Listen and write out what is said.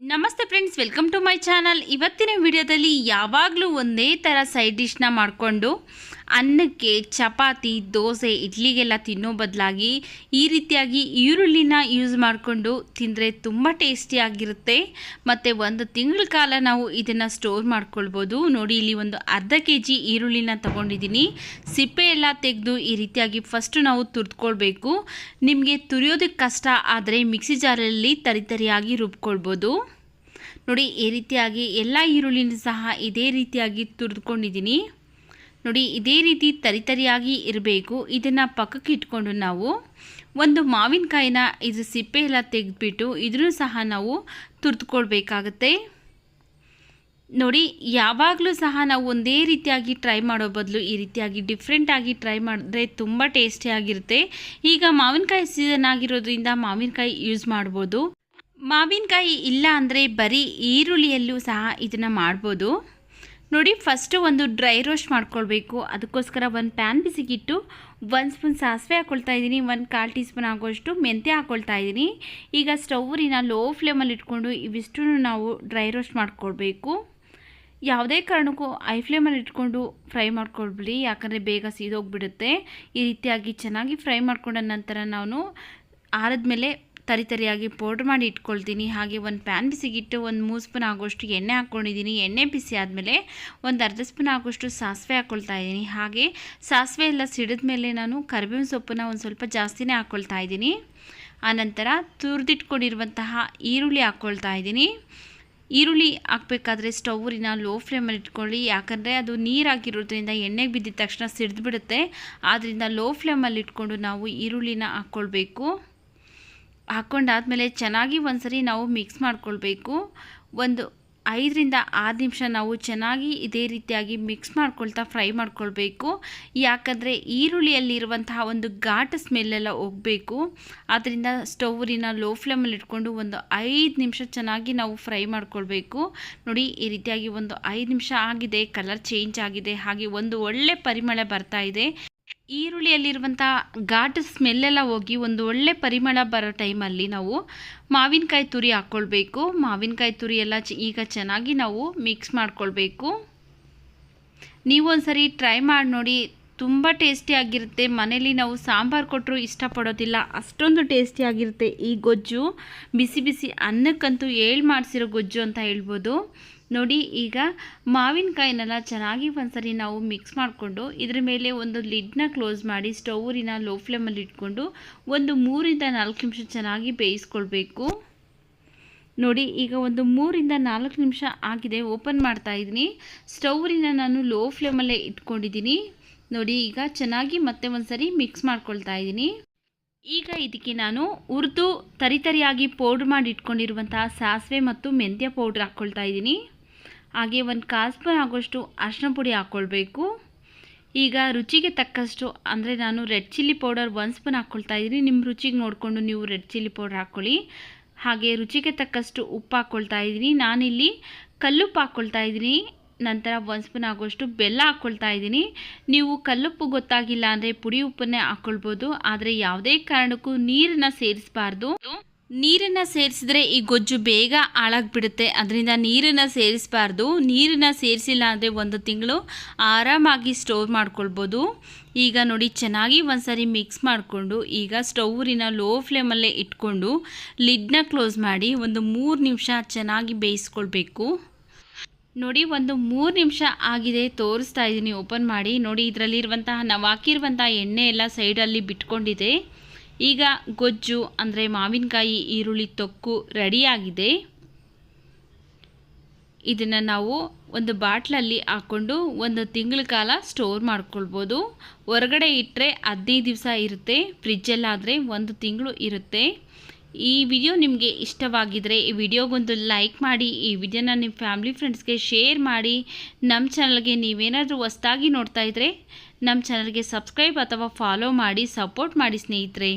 ನಮಸ್ತೆ friends, welcome to my channel. ಇವತ್ತಿನ ವಿಡಿಯೋದಲ್ಲಿ ಯಾವಾಗಲೂ ಒಂದೇ ಥರ ಸೈಡ್ ಡಿಶ್ನ ಮಾಡಿಕೊಂಡು ಅನ್ನಕ್ಕೆ, ಚಪಾತಿ, ದೋಸೆ, ಇಡ್ಲಿಗೆಲ್ಲ ತಿನ್ನೋ ಬದಲಾಗಿ ಈ ರೀತಿಯಾಗಿ ಈರುಳ್ಳಿನ ಯೂಸ್ ಮಾಡಿಕೊಂಡು ತಿಂದರೆ ತುಂಬ ಟೇಸ್ಟಿಯಾಗಿರುತ್ತೆ. ಮತ್ತು ಒಂದು ತಿಂಗಳ ಕಾಲ ನಾವು ಇದನ್ನು ಸ್ಟೋರ್ ಮಾಡ್ಕೊಳ್ಬೋದು. ನೋಡಿ, ಇಲ್ಲಿ ಒಂದು ಅರ್ಧ kg ಈರುಳ್ಳಿನ ತೊಗೊಂಡಿದ್ದೀನಿ. ಸಿಪ್ಪೆ ಎಲ್ಲ ತೆಗೆದು ಈ ರೀತಿಯಾಗಿ ಫಸ್ಟು ನಾವು ತುರಿದ್ಕೊಳ್ಬೇಕು. ನಿಮಗೆ ತುರಿಯೋದಕ್ಕೆ ಕಷ್ಟ ಆದರೆ ಮಿಕ್ಸಿ ಜಾರಲ್ಲಿ ತರಿಯಾಗಿ ರುಬ್ಕೊಳ್ಬೋದು. ನೋಡಿ, ಈ ರೀತಿಯಾಗಿ ಎಲ್ಲ ಈರುಳ್ಳಿನ ಸಹ ಇದೇ ರೀತಿಯಾಗಿ ತುರಿದುಕೊಂಡಿದ್ದೀನಿ. ನೋಡಿ, ಇದೇ ರೀತಿ ತರಿಯಾಗಿ ಇರಬೇಕು. ಇದನ್ನು ಪಕ್ಕಕ್ಕೆ ಇಟ್ಕೊಂಡು ನಾವು ಒಂದು ಮಾವಿನಕಾಯಿನ ಇದು ಸಿಪ್ಪೆ ಎಲ್ಲ ತೆಗೆದುಬಿಟ್ಟು ಇದನ್ನು ಸಹ ನಾವು ತುರಿದುಕೊಳ್ಬೇಕಾಗತ್ತೆ. ನೋಡಿ, ಯಾವಾಗಲೂ ಸಹ ನಾವು ಒಂದೇ ರೀತಿಯಾಗಿ ಟ್ರೈ ಮಾಡೋ ಬದಲು ಈ ರೀತಿಯಾಗಿ ಡಿಫ್ರೆಂಟಾಗಿ ಟ್ರೈ ಮಾಡಿದ್ರೆ ತುಂಬ ಟೇಸ್ಟಿಯಾಗಿರುತ್ತೆ. ಈಗ ಮಾವಿನಕಾಯಿ ಸೀಸನ್ ಆಗಿರೋದ್ರಿಂದ ಮಾವಿನಕಾಯಿ ಯೂಸ್ ಮಾಡ್ಬೋದು. ಮಾವಿನಕಾಯಿ ಇಲ್ಲ ಅಂದರೆ ಬರೀ ಈರುಳ್ಳಿಯಲ್ಲೂ ಸಹ ಇದನ್ನು ಮಾಡ್ಬೋದು. ನೋಡಿ, ಫಸ್ಟು ಒಂದು ಡ್ರೈ ರೋಸ್ಟ್ ಮಾಡ್ಕೊಳ್ಬೇಕು. ಅದಕ್ಕೋಸ್ಕರ ಒಂದು ಪ್ಯಾನ್ ಬಿಸಿಗಿಟ್ಟು 1 ಸ್ಪೂನ್ ಸಾಸಿವೆ ಹಾಕ್ಕೊಳ್ತಾ ಇದ್ದೀನಿ. 1/4 ಟೀ ಸ್ಪೂನ್ ಆಗೋಷ್ಟು ಮೆಂತ್ಯ ಹಾಕ್ಕೊಳ್ತಾ ಇದ್ದೀನಿ. ಈಗ ಸ್ಟವ್ನ ಲೋ ಫ್ಲೇಮಲ್ಲಿ ಇಟ್ಕೊಂಡು ಇವಿಷ್ಟು ನಾವು ಡ್ರೈ ರೋಸ್ಟ್ ಮಾಡ್ಕೊಳ್ಬೇಕು. ಯಾವುದೇ ಕಾರಣಕ್ಕೂ ಐ ಫ್ಲೇಮಲ್ಲಿ ಇಟ್ಕೊಂಡು ಫ್ರೈ ಮಾಡ್ಕೊಳ್ಬಿಡಿ, ಯಾಕಂದರೆ ಬೇಗ ಸೀದೋಗಿಬಿಡುತ್ತೆ. ಈ ರೀತಿಯಾಗಿ ಚೆನ್ನಾಗಿ ಫ್ರೈ ಮಾಡ್ಕೊಂಡ ನಂತರ ನಾನು ಆರಿದ್ಮೇಲೆ ತರಿಯಾಗಿ ಪೌಡ್ರ್ ಮಾಡಿ ಇಟ್ಕೊಳ್ತೀನಿ. ಹಾಗೆ ಒಂದು ಪ್ಯಾನ್ ಬಿಸಿಗಿಟ್ಟು 3 ಸ್ಪೂನ್ ಆಗೋಷ್ಟು ಎಣ್ಣೆ ಹಾಕ್ಕೊಂಡಿದ್ದೀನಿ. ಎಣ್ಣೆ ಬಿಸಿ ಆದಮೇಲೆ ಒಂದು ಅರ್ಧ ಸ್ಪೂನ್ ಆಗೋಷ್ಟು ಸಾಸಿವೆ ಹಾಕ್ಕೊಳ್ತಾ ಇದ್ದೀನಿ. ಹಾಗೆ ಸಾಸಿವೆ ಎಲ್ಲ ಸಿಡಿದ ಮೇಲೆ ನಾನು ಕರಿಬೇವಿನ ಸೊಪ್ಪನ್ನ ಒಂದು ಸ್ವಲ್ಪ ಜಾಸ್ತಿನೇ ಹಾಕ್ಕೊಳ್ತಾ ಇದ್ದೀನಿ. ಆನಂತರ ತುರಿದಿಟ್ಕೊಂಡಿರುವಂತಹ ಈರುಳ್ಳಿ ಹಾಕ್ಕೊಳ್ತಾ ಇದ್ದೀನಿ. ಈರುಳ್ಳಿ ಹಾಕಬೇಕಾದ್ರೆ ಸ್ಟವ್ನ ಲೋ ಫ್ಲೇಮಲ್ಲಿ ಇಟ್ಕೊಳ್ಳಿ, ಯಾಕಂದರೆ ಅದು ನೀರಾಗಿರೋದ್ರಿಂದ ಎಣ್ಣೆಗೆ ಬಿದ್ದಿದ ತಕ್ಷಣ ಸಿಡಿದ್ಬಿಡುತ್ತೆ. ಆದ್ದರಿಂದ ಲೋ ಫ್ಲೇಮಲ್ಲಿ ಇಟ್ಕೊಂಡು ನಾವು ಈರುಳ್ಳಿನ ಹಾಕ್ಕೊಳ್ಬೇಕು. ಹಾಕ್ಕೊಂಡಾದಮೇಲೆ ಚೆನ್ನಾಗಿ ಒಂದ್ಸರಿ ನಾವು ಮಿಕ್ಸ್ ಮಾಡ್ಕೊಳ್ಬೇಕು. ಒಂದು 5ರಿಂದ 6 ನಿಮಿಷ ನಾವು ಚೆನ್ನಾಗಿ ಇದೇ ರೀತಿಯಾಗಿ ಮಿಕ್ಸ್ ಮಾಡ್ಕೊಳ್ತಾ ಫ್ರೈ ಮಾಡ್ಕೊಳ್ಬೇಕು. ಯಾಕಂದರೆ ಈರುಳ್ಳಿಯಲ್ಲಿರುವಂತಹ ಒಂದು ಘಾಟ್ ಸ್ಮೆಲ್ಲೆಲ್ಲ ಹೋಗಬೇಕು. ಆದ್ದರಿಂದ ಸ್ಟವ್ನ ಲೋ ಫ್ಲೇಮಲ್ಲಿ ಇಟ್ಕೊಂಡು ಒಂದು 5 ನಿಮಿಷ ಚೆನ್ನಾಗಿ ನಾವು ಫ್ರೈ ಮಾಡ್ಕೊಳ್ಬೇಕು. ನೋಡಿ, ಈ ರೀತಿಯಾಗಿ ಒಂದು 5 ನಿಮಿಷ ಆಗಿದೆ, ಕಲರ್ ಚೇಂಜ್ ಆಗಿದೆ, ಹಾಗೆ ಒಂದು ಒಳ್ಳೆ ಪರಿಮಳ ಬರ್ತಾ ಇದೆ. ಈರುಳ್ಳಿಯಲ್ಲಿರುವಂಥ ಘಾಟ್ ಸ್ಮೆಲ್ಲೆಲ್ಲ ಹೋಗಿ ಒಂದು ಒಳ್ಳೆ ಪರಿಮಳ ಬರೋ ಟೈಮಲ್ಲಿ ನಾವು ಮಾವಿನಕಾಯಿ ತುರಿ ಹಾಕ್ಕೊಳ್ಬೇಕು. ಮಾವಿನಕಾಯಿ ತುರಿ ಎಲ್ಲ ಈಗ ಚೆನ್ನಾಗಿ ನಾವು ಮಿಕ್ಸ್ ಮಾಡ್ಕೊಳ್ಬೇಕು. ನೀವು ಒಂದ್ಸರಿ ಟ್ರೈ ಮಾಡಿ ನೋಡಿ, ತುಂಬ ಟೇಸ್ಟಿಯಾಗಿರುತ್ತೆ. ಮನೇಲಿ ನಾವು ಸಾಂಬಾರು ಕೊಟ್ಟರು ಇಷ್ಟಪಡೋದಿಲ್ಲ, ಅಷ್ಟೊಂದು ಟೇಸ್ಟಿಯಾಗಿರುತ್ತೆ ಈ ಗೊಜ್ಜು. ಬಿಸಿ ಬಿಸಿ ಅನ್ನಕ್ಕಂತೂ ಮಾಡಿಸಿರೋ ಗೊಜ್ಜು ಅಂತ ಹೇಳ್ಬೋದು. ನೋಡಿ, ಈಗ ಮಾವಿನಕಾಯಿನೆಲ್ಲ ಚೆನ್ನಾಗಿ ಒಂದ್ಸರಿ ನಾವು ಮಿಕ್ಸ್ ಮಾಡಿಕೊಂಡು ಇದ್ರ ಮೇಲೆ ಒಂದು ಲಿಡ್ನ ಕ್ಲೋಸ್ ಮಾಡಿ ಸ್ಟವ್ನ ಲೋ ಫ್ಲೇಮಲ್ಲಿ ಇಟ್ಕೊಂಡು ಒಂದು 3ರಿಂದ 4 ನಿಮಿಷ ಚೆನ್ನಾಗಿ ಬೇಯಿಸ್ಕೊಳ್ಬೇಕು. ನೋಡಿ, ಈಗ ಒಂದು 3ರಿಂದ 4 ನಿಮಿಷ ಆಗಿದೆ. ಓಪನ್ ಮಾಡ್ತಾ ಇದ್ದೀನಿ. ಸ್ಟವ್ನ ನಾನು ಲೋ ಫ್ಲೇಮಲ್ಲೇ ಇಟ್ಕೊಂಡಿದ್ದೀನಿ. ನೋಡಿ, ಈಗ ಚೆನ್ನಾಗಿ ಮತ್ತೆ ಒಂದ್ಸರಿ ಮಿಕ್ಸ್ ಮಾಡ್ಕೊಳ್ತಾ ಇದ್ದೀನಿ. ಈಗ ಇದಕ್ಕೆ ನಾನು ಹುರಿದು ತರಿಯಾಗಿ ಪೌಡ್ರ್ ಮಾಡಿ ಇಟ್ಕೊಂಡಿರುವಂತಹ ಸಾಸಿವೆ ಮತ್ತು ಮೆಂತ್ಯ ಪೌಡ್ರ್ ಹಾಕ್ಕೊಳ್ತಾ ಇದ್ದೀನಿ. ಹಾಗೆ 1/4 ಸ್ಪೂನ್ ಆಗೋಷ್ಟು ಅರಿಶಿನ ಪುಡಿ ಹಾಕ್ಕೊಳ್ಬೇಕು. ಈಗ ರುಚಿಗೆ ತಕ್ಕಷ್ಟು, ಅಂದರೆ ನಾನು ರೆಡ್ ಚಿಲ್ಲಿ ಪೌಡರ್ 1 ಸ್ಪೂನ್ ಹಾಕ್ಕೊಳ್ತಾ ಇದ್ದೀನಿ. ನಿಮ್ಮ ರುಚಿಗೆ ನೋಡಿಕೊಂಡು ನೀವು ರೆಡ್ ಚಿಲ್ಲಿ ಪೌಡ್ರ್ ಹಾಕ್ಕೊಳ್ಳಿ. ಹಾಗೆ ರುಚಿಗೆ ತಕ್ಕಷ್ಟು ಉಪ್ಪು ಹಾಕ್ಕೊಳ್ತಾ ಇದ್ದೀನಿ. ನಾನಿಲ್ಲಿ ಕಲ್ಲುಪ್ಪು ಹಾಕ್ಕೊಳ್ತಾ ಇದ್ದೀನಿ. ನಂತರ 1 ಸ್ಪೂನ್ ಆಗೋಷ್ಟು ಬೆಲ್ಲ ಹಾಕ್ಕೊಳ್ತಾ ಇದ್ದೀನಿ. ನೀವು ಕಲ್ಲುಪ್ಪು ಗೊತ್ತಾಗಿಲ್ಲ ಅಂದರೆ ಪುಡಿ ಉಪ್ಪನ್ನೇ ಹಾಕ್ಕೊಳ್ಬೋದು, ಆದರೆ ಯಾವುದೇ ಕಾರಣಕ್ಕೂ ನೀರನ್ನು ಸೇರಿಸಬಾರ್ದು. ನೀರನ್ನು ಸೇರಿಸಿದ್ರೆ ಈ ಗೊಜ್ಜು ಬೇಗ ಹಾಳಾಗಿಬಿಡುತ್ತೆ. ಅದರಿಂದ ನೀರನ್ನು ಸೇರಿಸಬಾರ್ದು. ನೀರನ್ನು ಸೇರಿಸಿಲ್ಲ ಅಂದರೆ 1 ತಿಂಗಳು ಆರಾಮಾಗಿ ಸ್ಟೋರ್ ಮಾಡ್ಕೊಳ್ಬೋದು. ಈಗ ನೋಡಿ, ಚೆನ್ನಾಗಿ ಒಂದ್ಸರಿ ಮಿಕ್ಸ್ ಮಾಡಿಕೊಂಡು ಈಗ ಸ್ಟವ್ನ ಲೋ ಫ್ಲೇಮಲ್ಲೇ ಇಟ್ಕೊಂಡು ಲಿಡ್ನ ಕ್ಲೋಸ್ ಮಾಡಿ ಒಂದು 3 ನಿಮಿಷ ಚೆನ್ನಾಗಿ ಬೇಯಿಸ್ಕೊಳ್ಬೇಕು. ನೋಡಿ, ಒಂದು 3 ನಿಮಿಷ ಆಗಿದೆ, ತೋರಿಸ್ತಾ ಇದ್ದೀನಿ ಓಪನ್ ಮಾಡಿ. ನೋಡಿ, ಇದರಲ್ಲಿರುವಂತಹ ನಾವು ಹಾಕಿರುವಂತಹ ಎಣ್ಣೆ ಎಲ್ಲ ಸೈಡಲ್ಲಿ ಬಿಟ್ಕೊಂಡಿದೆ. ಈಗ ಗೊಜ್ಜು ಅಂದರೆ ಮಾವಿನಕಾಯಿ ಈರುಳ್ಳಿ ತೊಕ್ಕು ರೆಡಿಯಾಗಿದೆ. ಇದನ್ನು ನಾವು ಒಂದು ಬಾಟ್ಲಲ್ಲಿ ಹಾಕ್ಕೊಂಡು 1 ತಿಂಗಳ ಕಾಲ ಸ್ಟೋರ್ ಮಾಡ್ಕೊಳ್ಬೋದು. ಹೊರಗಡೆ ಇಟ್ಟರೆ 15 ದಿವಸ ಇರುತ್ತೆ, ಫ್ರಿಜ್ಜಲ್ಲಾದರೆ 1 ತಿಂಗಳು ಇರುತ್ತೆ. ಈ ವಿಡಿಯೋ ನಿಮಗೆ ಇಷ್ಟವಾಗಿದ್ದರೆ ಈ ವಿಡಿಯೋಗೊಂದು ಲೈಕ್ ಮಾಡಿ, ಈ ವಿಡಿಯೋನ ನಿಮ್ಮ ಫ್ಯಾಮಿಲಿ ಫ್ರೆಂಡ್ಸ್ಗೆ ಶೇರ್ ಮಾಡಿ. ನಮ್ಮ ಚಾನಲ್ಗೆ ನೀವೇನಾದರೂ ಹೊಸದಾಗಿ ನೋಡ್ತಾ ಇದ್ದರೆ ನಮ್ಮ ಚಾನಲ್ಗೆ ಸಬ್ಸ್ಕ್ರೈಬ್ ಅಥವಾ ಫಾಲೋ ಮಾಡಿ ಸಪೋರ್ಟ್ ಮಾಡಿ ಸ್ನೇಹಿತರೆ.